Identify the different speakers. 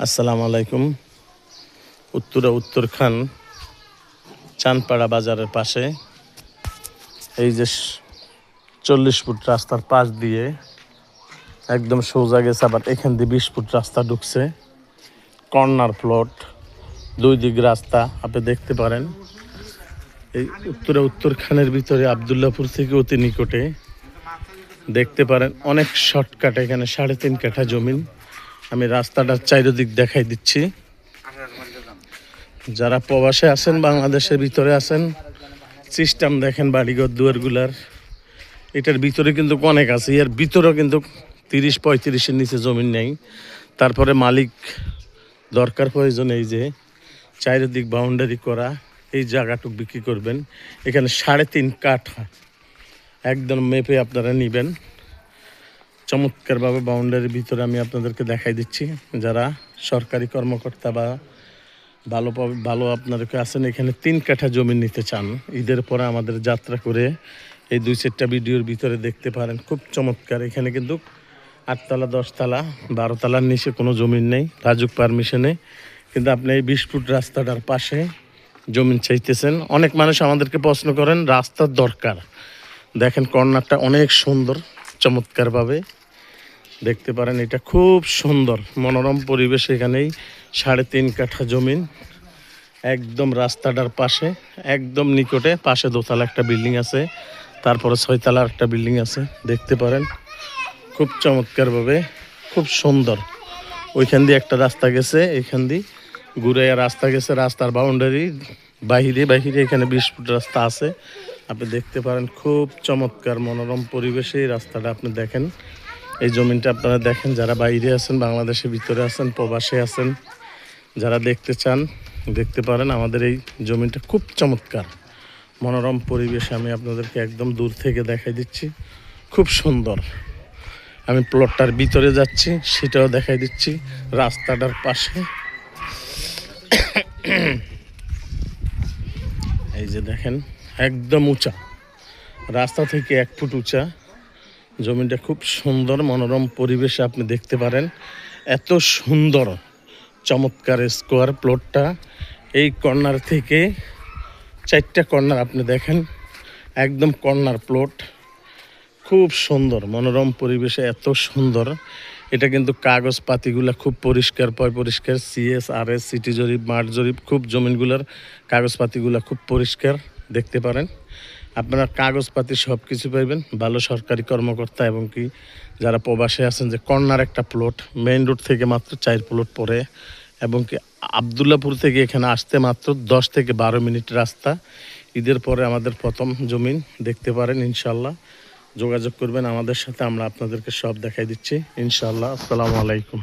Speaker 1: আসসালামু আলাইকুম। উত্তরখান চানপাড়া বাজারের পাশে এই যে 40 ফুট রাস্তার পাশ দিয়ে একদম সোজা গেছে, আবার এখান দিয়ে 20 ফুট রাস্তা ঢুকছে। কর্নার প্লট, দুই দিক রাস্তা আপনি দেখতে পারেন। এই উত্তরখানের ভিতরে আবদুল্লাপুর থেকে অতি নিকটে দেখতে পারেন। অনেক শর্টকাট, এখানে 3.5 কাঠা জমিন। আমি রাস্তাটার চারিদিক দেখাই দিচ্ছি। যারা প্রবাসে আছেন, বাংলাদেশের ভিতরে আছেন, সিস্টেম দেখেন বাড়িঘর দুয়ারগুলার। এটার ভিতরে কিন্তু অনেক আছে, এর ভিতরেও কিন্তু 30-35-এর নিচে জমিন নেই। তারপরে মালিক দরকার প্রয়োজন এই যে চারিদিক বাউন্ডারি করা এই জায়গাটুক বিক্রি করবেন। এখানে 3.5 কাঠা একদম মেপে আপনারা নেবেন। চমৎকারভাবে বাউন্ডারির ভিতরে আমি আপনাদেরকে দেখাই দিচ্ছি। যারা সরকারি কর্মকর্তা বা ভালো আপনাদেরকে আছেন, এখানে 3 কাঠা জমি নিতে চান, ঈদের পরে আমাদের যাত্রা করে এই 2-4টা ভিডিওর ভিতরে দেখতে পারেন। খুব চমৎকার। এখানে কিন্তু 8 তলা 10 তলা 12 তলার নিচে কোনো জমিন নেই, রাজুক পারমিশনে। কিন্তু আপনি এই 20 ফুট রাস্তাটার পাশে জমিন চাইতেছেন। অনেক মানুষ আমাদেরকে প্রশ্ন করেন, রাস্তার দরকার। দেখেন কর্নারটা অনেক সুন্দর, চমৎকারভাবে দেখতে পারেন। এটা খুব সুন্দর মনোরম পরিবেশ। এখানেই 3.5 কাঠা জমিন একদম রাস্তাটার পাশে, একদম নিকটে। পাশে 2 তলা একটা বিল্ডিং আছে, তারপরে 6 তলা একটা বিল্ডিং আছে, দেখতে পারেন। খুব চমৎকারভাবে, খুব সুন্দর। ওইখান দিয়ে একটা রাস্তা গেছে, এইখান দিয়ে ঘুরে রাস্তা গেছে। রাস্তার বাউন্ডারি বাহিরে এখানে 20 ফুট রাস্তা আছে, আপনি দেখতে পারেন। খুব চমৎকার মনোরম পরিবেশে এই রাস্তাটা আপনি দেখেন। এই জমিনটা আপনারা দেখেন, যারা বাইরে আছেন, বাংলাদেশের ভিতরে আছেন, প্রবাসে আছেন, যারা দেখতে চান দেখতে পারেন। আমাদের এই জমিনটা খুব চমৎকার মনোরম পরিবেশে আমি আপনাদেরকে একদম দূর থেকে দেখাই দিচ্ছি। খুব সুন্দর। আমি প্লটটার ভিতরে যাচ্ছি, সেটাও দেখাই দিচ্ছি। রাস্তাটার পাশে এই যে দেখেন, একদম উঁচা, রাস্তা থেকে 1 ফুট উঁচা জমিটা। খুব সুন্দর মনোরম পরিবেশে আপনি দেখতে পারেন। এত সুন্দর চমৎকার স্কোয়ার প্লটটা। এই কর্নার থেকে 4টা কর্নার আপনি দেখেন, একদম কর্নার প্লট। খুব সুন্দর মনোরম পরিবেশে, এত সুন্দর। এটা কিন্তু কাগজপাতিগুলো খুব পরিষ্কার CS, RS, সিটি জরিপ, মাঠ জরিপ, খুব জমিনগুলোর কাগজপাতিগুলো খুব পরিষ্কার দেখতে পারেন। আপনারা কাগজপাতি সব কিছু পাইবেন। ভালো সরকারি কর্মকর্তা এবং কি যারা প্রবাসে আছেন, যে কর্নার একটা প্লট, মেইন রোড থেকে মাত্র 4 প্লট পরে, এবং কি আবদুল্লাপুর থেকে এখানে আসতে মাত্র 10 থেকে 12 মিনিট রাস্তা। ঈদের পরে আমাদের প্রথম জমিন দেখতে পারেন। ইনশাল্লাহ যোগাযোগ করবেন আমাদের সাথে, আমরা আপনাদেরকে সব দেখাই দিচ্ছি ইনশাল্লাহ। আসসালামু আলাইকুম।